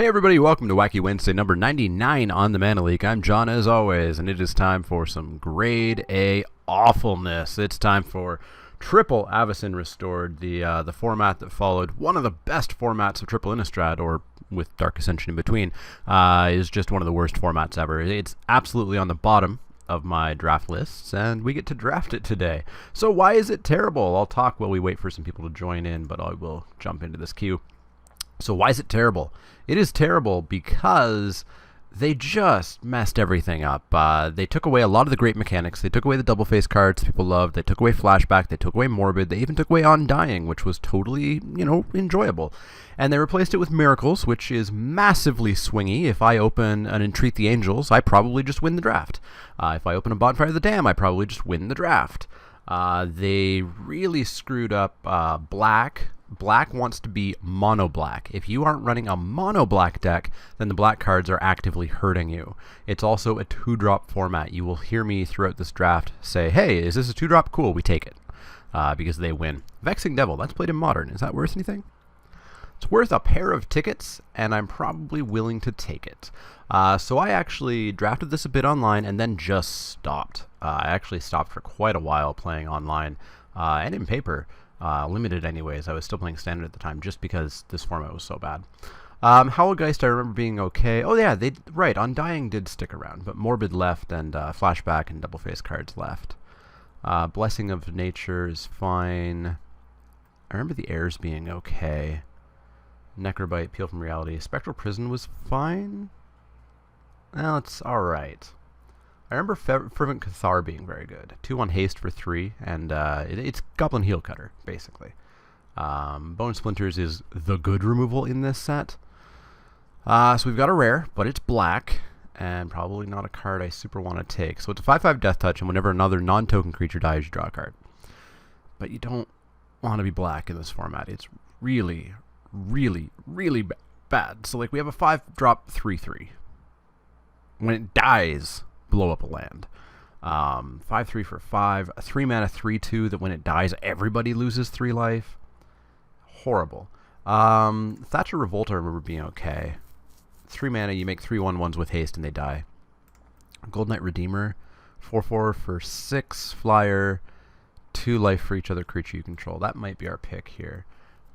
Hey everybody, welcome to Wacky Wednesday number 99 on the Leek. I'm John as always, and it is time for some grade A awfulness. It's time for Triple Avacyn Restored, the format that followed one of the best formats of Triple Innistrad, or with Dark Ascension in between, is just one of the worst formats ever. It's absolutely on the bottom of my draft lists, and we get to draft it today. So why is it terrible? I'll talk while we wait for some people to join in, but I will jump into this queue. So why is it terrible? It is terrible because they just messed everything up. They took away a lot of the great mechanics. They took away the double face cards people loved. They took away Flashback. They took away Morbid. They even took away Undying, which was totally, enjoyable. And they replaced it with Miracles, which is massively swingy. If I open an Entreat the Angels, I probably just win the draft. If I open a Bonfire of the Dam, I probably just win the draft. They really screwed up Black. Black wants to be mono black. If you aren't running a mono black deck, then the black cards are actively hurting you. It's also a 2-drop format. You will hear me throughout this draft say, hey, is this a 2-drop? Cool, we take it. Because they win. Vexing Devil, that's played in Modern. Is that worth anything? It's worth a pair of tickets, and I'm probably willing to take it. So I actually drafted this a bit online and then just stopped. I actually stopped for quite a while playing online and in paper. Limited anyways. I was still playing Standard at the time just because this format was so bad. Howlgeist I remember being okay. Oh yeah, right, Undying did stick around, but Morbid left and Flashback and Double Face cards left. Blessing of Nature is fine. I remember the Heirs being okay. Necrobite, Peel from Reality. Spectral Prison was fine. Well, it's alright. I remember Fervent Cathar being very good. 2-1 haste for 3, and it's Goblin Heel Cutter, basically. Bone Splinters is the good removal in this set. So we've got a rare, but it's black, and probably not a card I super want to take. So it's a 5/5 Death Touch, and whenever another non-token creature dies, you draw a card. But you don't want to be black in this format. It's really, really, really bad. So like we have a 5-drop 3/3. When it dies, blow up a land. 5/3 for 5. A 3-mana 3/2 that when it dies, everybody loses 3 life. Horrible. Thatcher Revolt I remember being okay. 3 mana, you make 3/1/1s with haste and they die. Gold Knight Redeemer, 4/4 for 6 flyer, 2 life for each other creature you control. That might be our pick here.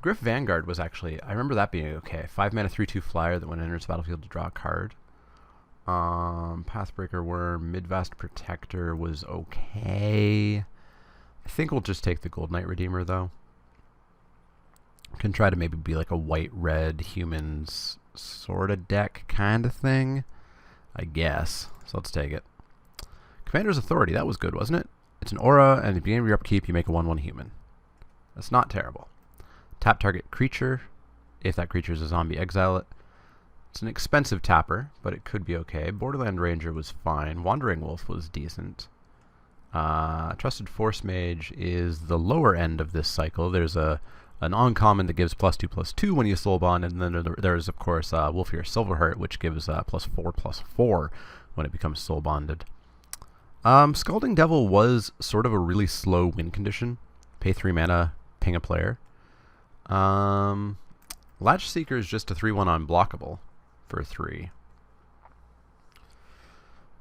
Griff Vanguard was actually, I remember that being okay. 5 mana 3/2 flyer that when it enters the battlefield to draw a card. Pathbreaker Worm, Midvast Protector was okay. I think we'll just take the Gold Knight Redeemer though. Can try to maybe be like a white-red humans sort of deck kind of thing, I guess. So let's take it. Commander's Authority, that was good, wasn't it? It's an aura, and at the beginning of your upkeep, you make a 1/1 human. That's not terrible. Tap target creature. If that creature is a zombie, exile it. It's an expensive tapper, but it could be okay. Borderland Ranger was fine. Wandering Wolf was decent. Trusted Force Mage is the lower end of this cycle. There's an uncommon that gives +2/+2 when you soulbond, and then there's, of course, Wolfear Silverheart, which gives +4/+4 when it becomes soulbonded. Scalding Devil was sort of a really slow win condition. Pay 3 mana, ping a player. Latch Seeker is just a 3/1 unblockable for 3.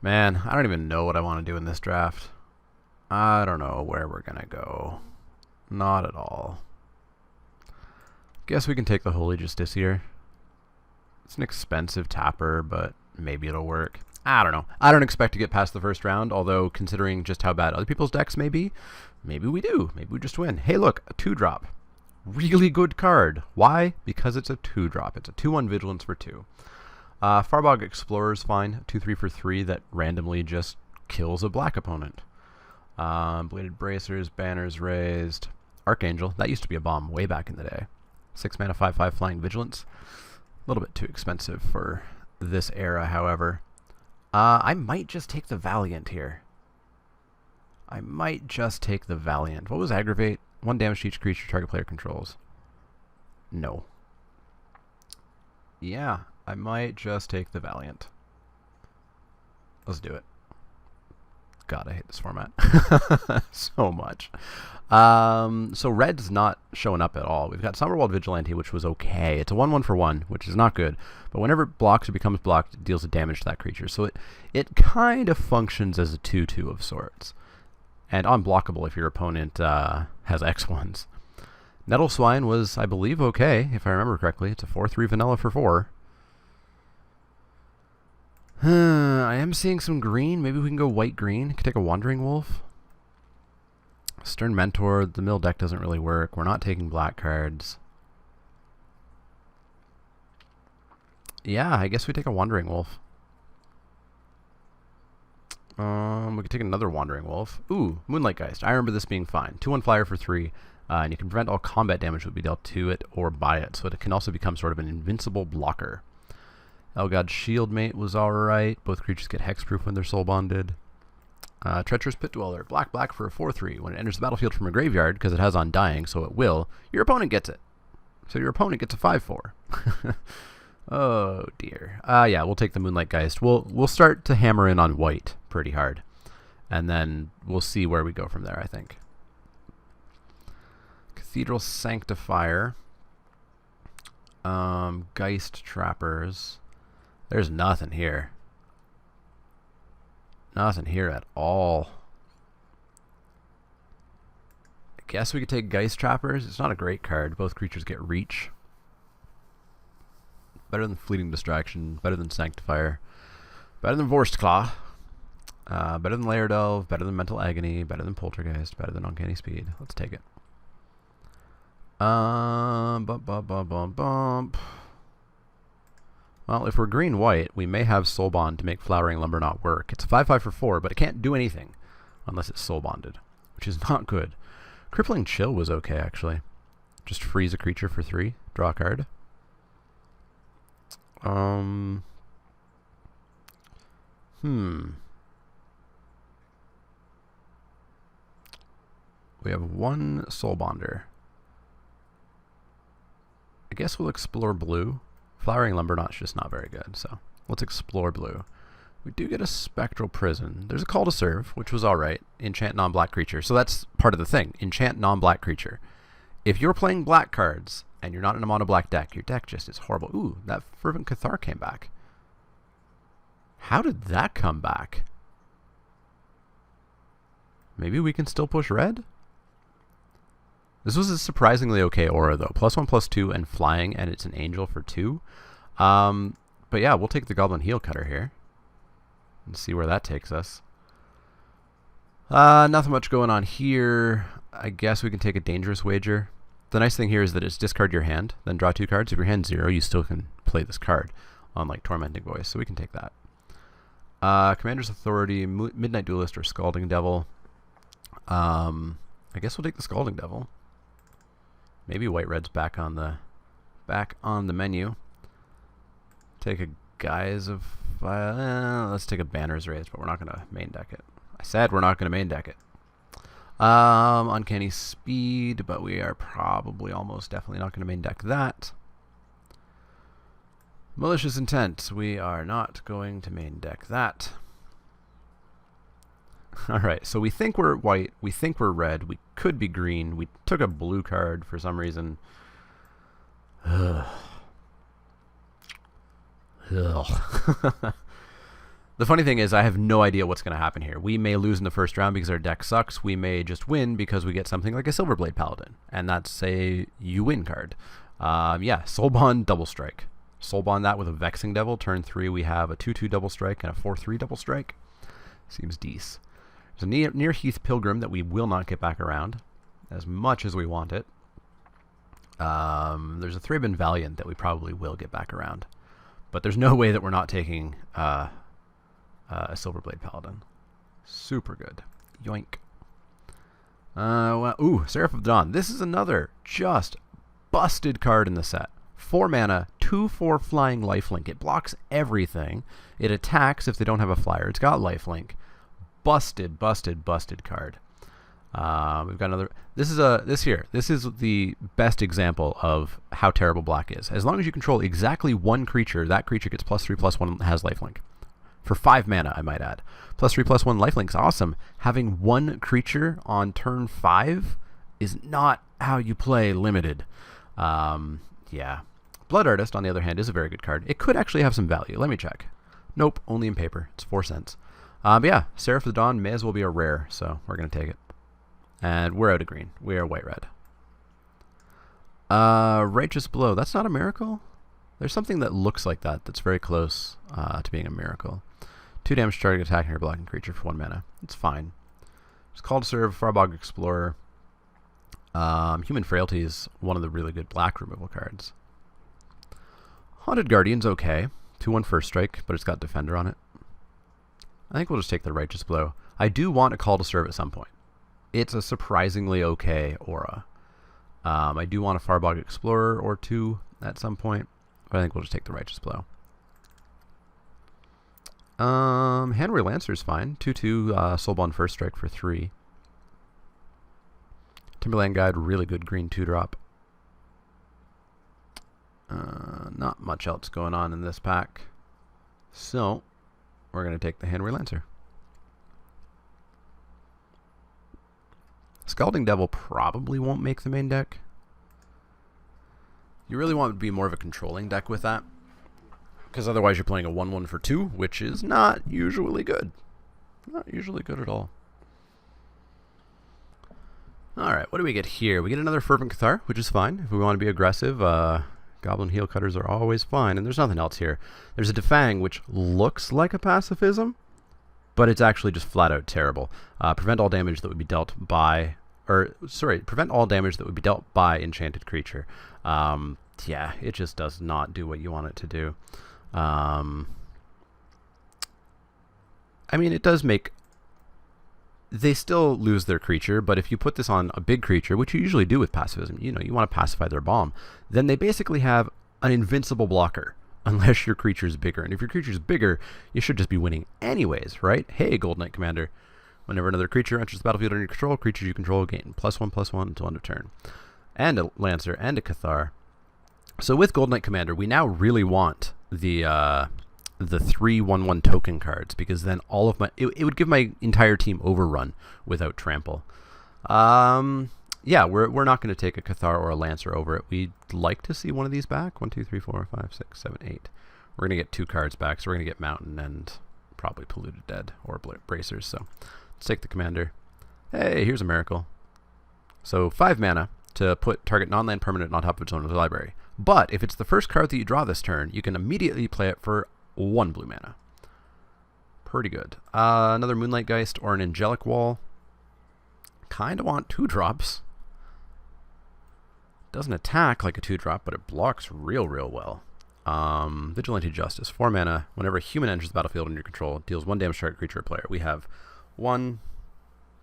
Man, I don't even know what I want to do in this draft. I don't know where we're going to go. Not at all. Guess we can take the Holy Justiciar. It's an expensive tapper, but maybe it'll work. I don't know. I don't expect to get past the first round, although considering just how bad other people's decks may be, maybe we do. Maybe we just win. Hey, look, a 2-drop. Really good card. Why? Because it's a 2-drop. It's a 2/1 Vigilance for 2. Farbog Explorer is fine. 2/3 for 3 that randomly just kills a black opponent. Bladed Bracers, Banners Raised. Archangel. That used to be a bomb way back in the day. 6 mana 5/5 Flying Vigilance. A little bit too expensive for this era, however. I might just take the Valiant here. I might just take the Valiant. What was Aggravate? 1 damage to each creature target player controls. No. Yeah, I might just take the Valiant. Let's do it. God, I hate this format so much. So red's not showing up at all. We've got Summerwald Vigilante, which was okay. It's a 1/1 for 1, which is not good. But whenever it blocks or becomes blocked, it deals damage to that creature. So it kind of functions as a 2/2 of sorts. And unblockable if your opponent has X1s. Nettle Swine was, I believe, okay, if I remember correctly. It's a 4/3 vanilla for 4. I am seeing some green. Maybe we can go white-green. Could take a Wandering Wolf. Stern Mentor. The mill deck doesn't really work. We're not taking black cards. Yeah, I guess we take a Wandering Wolf. We could take another Wandering Wolf. Ooh, Moonlight Geist. I remember this being fine. 2/1 flyer for 3. And you can prevent all combat damage that would be dealt to it or by it. So it can also become sort of an invincible blocker. Elgaud's Shieldmate was alright. Both creatures get hexproof when they're soul bonded. Treacherous Pit Dweller. Black for a 4/3. When it enters the battlefield from a graveyard, because it has Undying, so it will, your opponent gets it. So your opponent gets a 5/4. Oh dear. Yeah, we'll take the Moonlight Geist. We'll start to hammer in on white pretty hard. And then we'll see where we go from there, I think. Cathedral Sanctifier. Geist Trappers. There's nothing here. Nothing here at all. I guess we could take Geist Trappers. It's not a great card. Both creatures get reach. Better than Fleeting Distraction. Better than Sanctifier. Better than Vorstclaw. Better than Lair Delve. Better than Mental Agony. Better than Poltergeist. Better than Uncanny Speed. Let's take it. Bump. Well, if we're green-white, we may have Soul Bond to make Flowering Lumber not work. It's a 5/5 for 4, but it can't do anything unless it's Soul Bonded, which is not good. Crippling Chill was okay, actually. Just freeze a creature for 3, draw a card. We have 1 Soul Bonder. I guess we'll explore blue. Flowering Lumbernot's just not very good, so let's explore blue. We do get a Spectral Prison. There's a Call to Serve, which was alright. Enchant non-black creature. So that's part of the thing. Enchant non-black creature. If you're playing black cards, and you're not in a mono-black deck, your deck just is horrible. Ooh, that Fervent Cathar came back. How did that come back? Maybe we can still push red? This was a surprisingly okay aura, though. +1/+2 and flying, and it's an angel for 2. But yeah, we'll take the Goblin Heel Cutter here. And see where that takes us. Nothing much going on here. I guess we can take a Dangerous Wager. The nice thing here is that it's discard your hand, then draw 2 cards. If your hand's 0, you still can play this card, unlike Tormenting Voice, so we can take that. Commander's Authority, Midnight Duelist, or Scalding Devil. I guess we'll take the Scalding Devil. Maybe White-Red's back on the menu. Take a Guise of let's take a Banner's Raise, but we're not going to main deck it. I said we're not going to main deck it. Uncanny Speed, but we are probably almost definitely not going to main deck that. Malicious Intent, we are not going to main deck that. Alright, so we think we're white, we think we're red, we could be green, we took a blue card for some reason. Ugh. Ugh. The funny thing is I have no idea what's going to happen here. We may lose in the first round because our deck sucks, we may just win because we get something like a Silverblade Paladin, and that's a you win card. Yeah, Soulbond Double Strike. Soulbond that with a Vexing Devil, turn 3 we have a 2/2 Double Strike and a 4/3 Double Strike. Seems decent. There's a near Heath Pilgrim that we will not get back around, as much as we want it. There's a Thraben Valiant that we probably will get back around. But there's no way that we're not taking a Silverblade Paladin. Super good. Yoink. Ooh, Seraph of Dawn. This is another just busted card in the set. 4 mana, 2/4 flying lifelink. It blocks everything. It attacks if they don't have a flyer. It's got lifelink. Busted card. We've got another. This is the best example of how terrible black is. As long as you control exactly one creature, that creature gets +3/+1 and has lifelink. For 5 mana, I might add. +3/+1 lifelinks, awesome. Having 1 creature on turn 5 is not how you play limited. Yeah. Blood Artist, on the other hand, is a very good card. It could actually have some value. Let me check. Nope, only in paper. It's 4 cents. But yeah, Seraph of the Dawn may as well be a rare, so we're going to take it. And we're out of green. We are white-red. Righteous Blow. That's not a miracle? There's something that looks like that that's very close to being a miracle. 2 damage to target attacking or blocking creature for 1 mana. It's fine. It's Call to Serve, Farbog Explorer. Human Frailty is one of the really good black removal cards. Haunted Guardian's okay. 2/1 first strike, but it's got Defender on it. I think we'll just take the Righteous Blow. I do want a Call to Serve at some point. It's a surprisingly okay aura. I do want a Farbog Explorer or 2 at some point, but I think we'll just take the Righteous Blow. Handway Lancer's fine. 2/2 Soulbond first strike for 3. Timberland Guide, really good green 2-drop. Not much else going on in this pack. So, we're going to take the Handway Lancer. Scalding Devil probably won't make the main deck. You really want it to be more of a controlling deck with that, because otherwise you're playing a 1/1 for 2, which is not usually good. Not usually good at all. Alright, what do we get here? We get another Fervent Cathar, which is fine. If we want to be aggressive, Goblin Heel Cutters are always fine, and there's nothing else here. There's a Defang, which looks like a pacifism, but it's actually just flat out terrible. Prevent all damage that would be dealt by, prevent all damage that would be dealt by enchanted creature. Yeah, it just does not do what you want it to do. I mean, it does make... They still lose their creature, but if you put this on a big creature, which you usually do with pacifism, you know, you want to pacify their bomb, then they basically have an invincible blocker, unless your creature's bigger. And if your creature's bigger, you should just be winning anyways, right? Hey, Gold Knight Commander. Whenever another creature enters the battlefield under your control, creatures you control gain +1/+1 until end of turn. And a Lancer and a Cathar. So with Gold Knight Commander, we now really want the 3/1/1 token cards, because then all of my... It would give my entire team overrun without trample. Yeah, we're not going to take a Cathar or a Lancer over it. We'd like to see one of these back. 1, 2, 3, 4, 5, 6, 7, 8. We're going to get 2 cards back, so we're going to get Mountain and probably Polluted Dead or Bracers. So let's take the Commander. Hey, here's a miracle. So 5 mana to put target non-land permanent on top of its owner's library. But if it's the first card that you draw this turn, you can immediately play it for 1 blue mana. Pretty good. Another Moonlight Geist or an Angelic Wall. Kind of want 2 drops. Doesn't attack like a 2-drop, but it blocks real well. Vigilante Justice, 4 mana. Whenever a human enters the battlefield under your control, deals 1 damage to target creature or player. We have 1,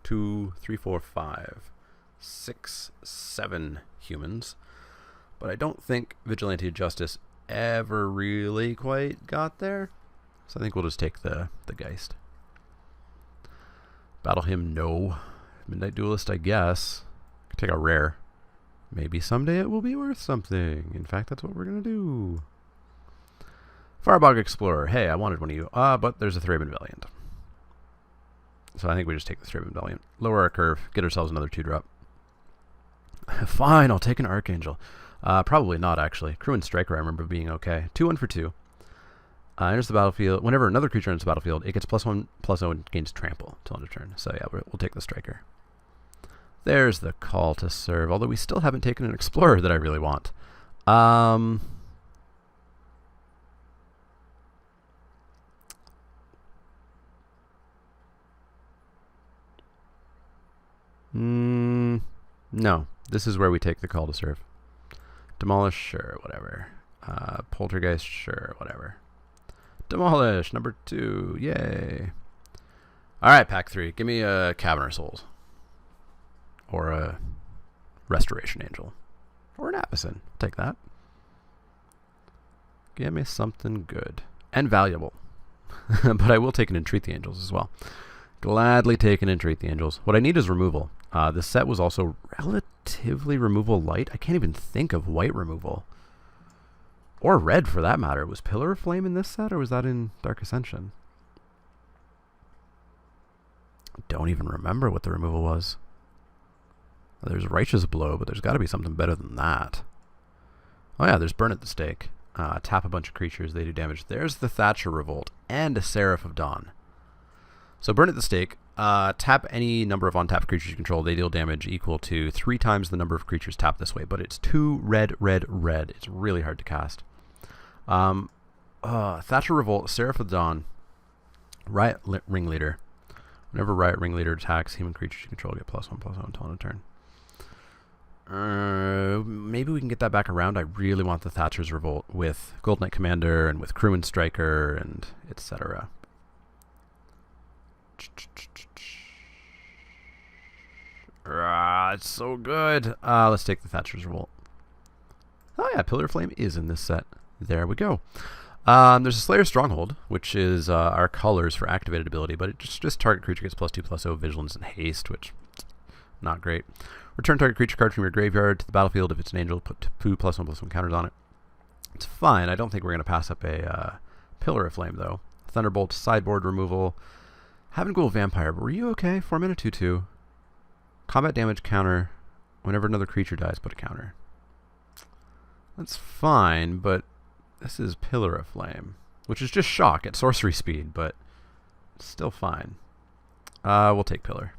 2, 3, 4, 5, 6, 7 humans. But I don't think Vigilante Justice ever really quite got there. So I think we'll just take the Geist. Battle Hymn, no. Midnight Duelist, I guess. Could take a rare. Maybe someday it will be worth something. In fact, that's what we're going to do. Farbog Explorer. Hey, I wanted one of you. But there's a Thraben Valiant. So I think we just take the Thraben Valiant. Lower our curve. Get ourselves another 2-drop. Fine, I'll take an Archangel. Probably not, actually. Crew and Striker I remember being okay. 2/1 for 2. Enters the battlefield. Whenever another creature enters the battlefield, it gets +1/+0 and gains Trample till end of turn. So yeah, we'll take the Striker. There's the Call to Serve, although we still haven't taken an Explorer that I really want. No, this is where we take the Call to Serve. Demolish, sure, whatever. Poltergeist, sure, whatever. Demolish, number 2, yay. Alright, pack 3, give me a Cavern of Souls. Or a Restoration Angel. Or an Avacyn, take that. Give me something good. And valuable. But I will take and Entreat the Angels as well. Gladly take and Entreat the Angels. What I need is removal. This set was also relatively removal light. I can't even think of white removal. Or red, for that matter. Was Pillar of Flame in this set, or was that in Dark Ascension? Don't even remember what the removal was. There's Righteous Blow, but there's got to be something better than that. Oh yeah, there's Burn at the Stake. Tap a bunch of creatures, they do damage. There's the Thatcher Revolt and a Seraph of Dawn. So Burn at the Stake, tap any number of untapped creatures you control. They deal damage equal to 3 times the number of creatures tapped this way, but it's 2 red, red, red. It's really hard to cast. Thatcher Revolt, Seraph of Dawn, Riot Ringleader. Whenever Riot Ringleader attacks, human creatures you control get +1/+1 until end of turn. Maybe we can get that back around. I really want the Thatcher's Revolt with Gold Knight Commander and with Crewman Striker and etc. It's so good. Let's take the Thatcher's Revolt. Oh yeah, Pillar of Flame is in this set. There we go. There's a Slayer's Stronghold, which is our colors for activated ability, but it just target creature gets +2/+0 Vigilance and Haste, which not great. Return target creature card from your graveyard to the battlefield. If it's an angel, put 2 +1/+1 counters on it. It's fine. I don't think we're going to pass up a Pillar of Flame, though. Thunderbolt, sideboard removal. Haven't Ghoul Vampire, but were you okay? 4 mana 2/2. Combat damage counter. Whenever another creature dies, put a counter. That's fine, but this is Pillar of Flame, which is just shock at sorcery speed, but still fine. We'll take Pillar.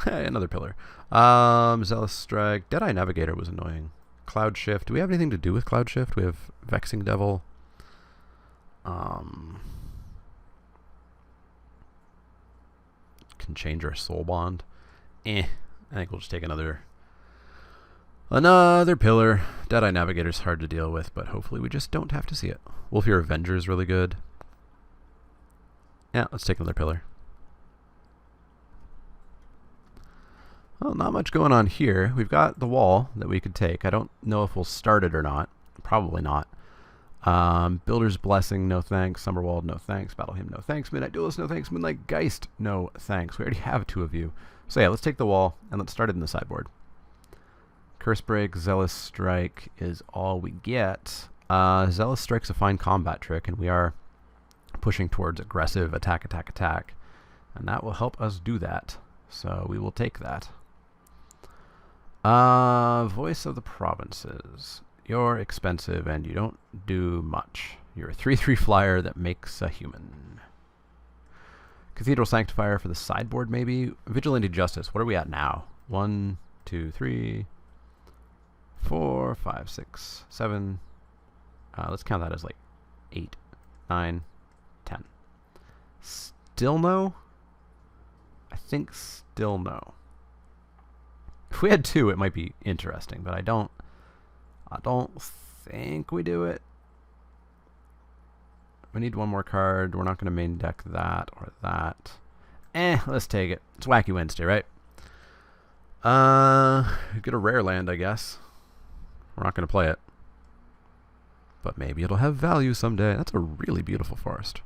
Another Pillar. Zealous Strike. Deadeye Navigator was annoying. Cloud Shift. Do we have anything to do with Cloud Shift? We have Vexing Devil. Can change our Soul Bond. I think we'll just take another Pillar. Deadeye Navigator's hard to deal with, but hopefully we just don't have to see it. Wolfear Avenger is really good. Yeah, let's take another Pillar. Well, not much going on here. We've got the wall that we could take. I don't know if we'll start it or not. Probably not. Builder's Blessing, no thanks. Summerwald, no thanks. Battle Hymn, no thanks. Midnight Duelist, no thanks. Moonlight Geist, no thanks. We already have 2 of you. So yeah, let's take the wall and let's start it in the sideboard. Curse Break, Zealous Strike is all we get. Zealous Strike's a fine combat trick, and we are pushing towards aggressive attack, attack, attack. And that will help us do that. So we will take that. Voice of the Provinces. You're expensive and you don't do much. You're a 3/3 flyer that makes a human. Cathedral Sanctifier for the sideboard, maybe. Vigilante Justice. What are we at now? 1, 2, 3, 4, 5, 6, 7. Let's count that as like 8, 9, 10. Still no? I think still no. If we had 2, it might be interesting, but I don't think we do it. We need 1 more card. We're not going to main deck that or that. Let's take it. It's Wacky Wednesday, right? Get a rare land, I guess. We're not going to play it. But maybe it'll have value someday. That's a really beautiful forest.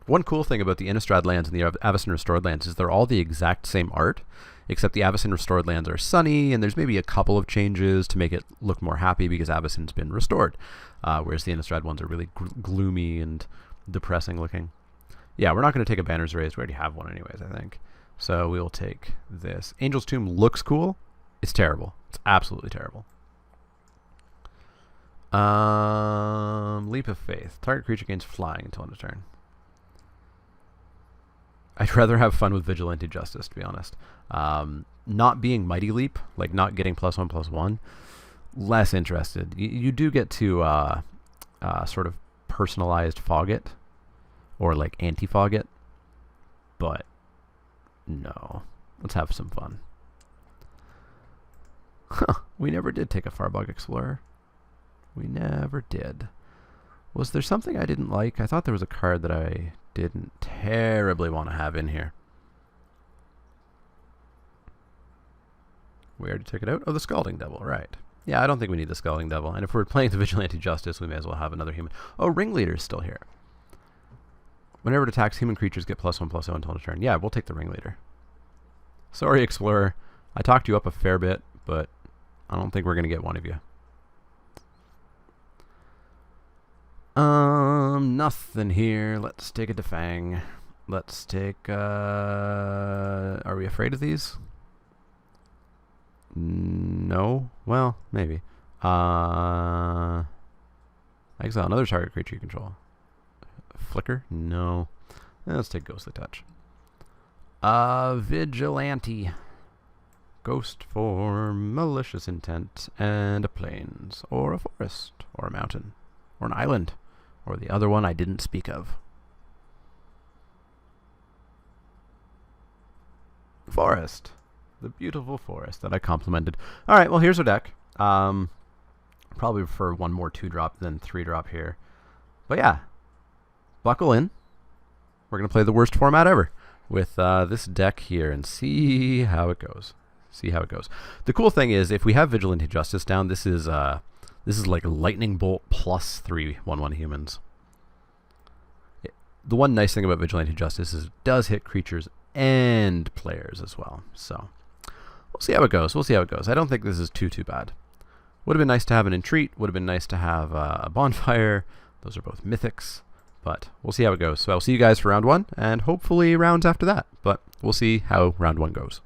One cool thing about the Innistrad lands and the Avacyn Restored lands is they're all the exact same art, except the Avacyn Restored lands are sunny, and there's maybe a couple of changes to make it look more happy because Avacyn's been restored, whereas the Innistrad ones are really gloomy and depressing looking. Yeah, we're not going to take a Banner's Raised. We already have one anyways, I think. So we'll take this. Angel's Tomb looks cool. It's terrible. It's absolutely terrible. Leap of Faith. Target creature gains flying until end of turn. I'd rather have fun with Vigilante Justice, to be honest. Not being Mighty Leap, like not getting +1/+1, less interested. You do get to sort of personalized fog it, or like anti-fog it, but no. Let's have some fun. We never did take a Farbog Explorer. We never did. Was there something I didn't like? I thought there was a card that I didn't terribly want to have in here. We already took it out. Oh, the Scalding Devil, right. Yeah, I don't think we need the Scalding Devil. And if we're playing the Vigilante Justice, we may as well have another human. Oh, Ringleader's still here. Whenever it attacks, human creatures get +1/+0 until end of turn. Yeah, we'll take the Ringleader. Sorry, Explorer. I talked you up a fair bit, but I don't think we're going to get one of you. nothing here. Let's take a Defang. Let's take... are we afraid of these? No? Well, maybe. Exile another target creature you control. Flicker? No. Let's take Ghostly Touch. Vigilante. Ghost for malicious intent, and a plains, or a forest, or a mountain, or an island, or the other one I didn't speak of. Forest. The beautiful forest that I complimented. Alright, well here's our deck. Probably prefer one more 2-drop than 3-drop here. But yeah, buckle in. We're going to play the worst format ever with this deck here and see how it goes. See how it goes. The cool thing is, if we have Vigilante Justice down, this is like a Lightning Bolt plus 3/1/1 humans. The one nice thing about Vigilante Justice is it does hit creatures and players as well. So we'll see how it goes. We'll see how it goes. I don't think this is too bad. Would have been nice to have an Entreat. Would have been nice to have a Bonfire. Those are both mythics. But we'll see how it goes. So I'll see you guys for round 1, and hopefully rounds after that. But we'll see how round 1 goes.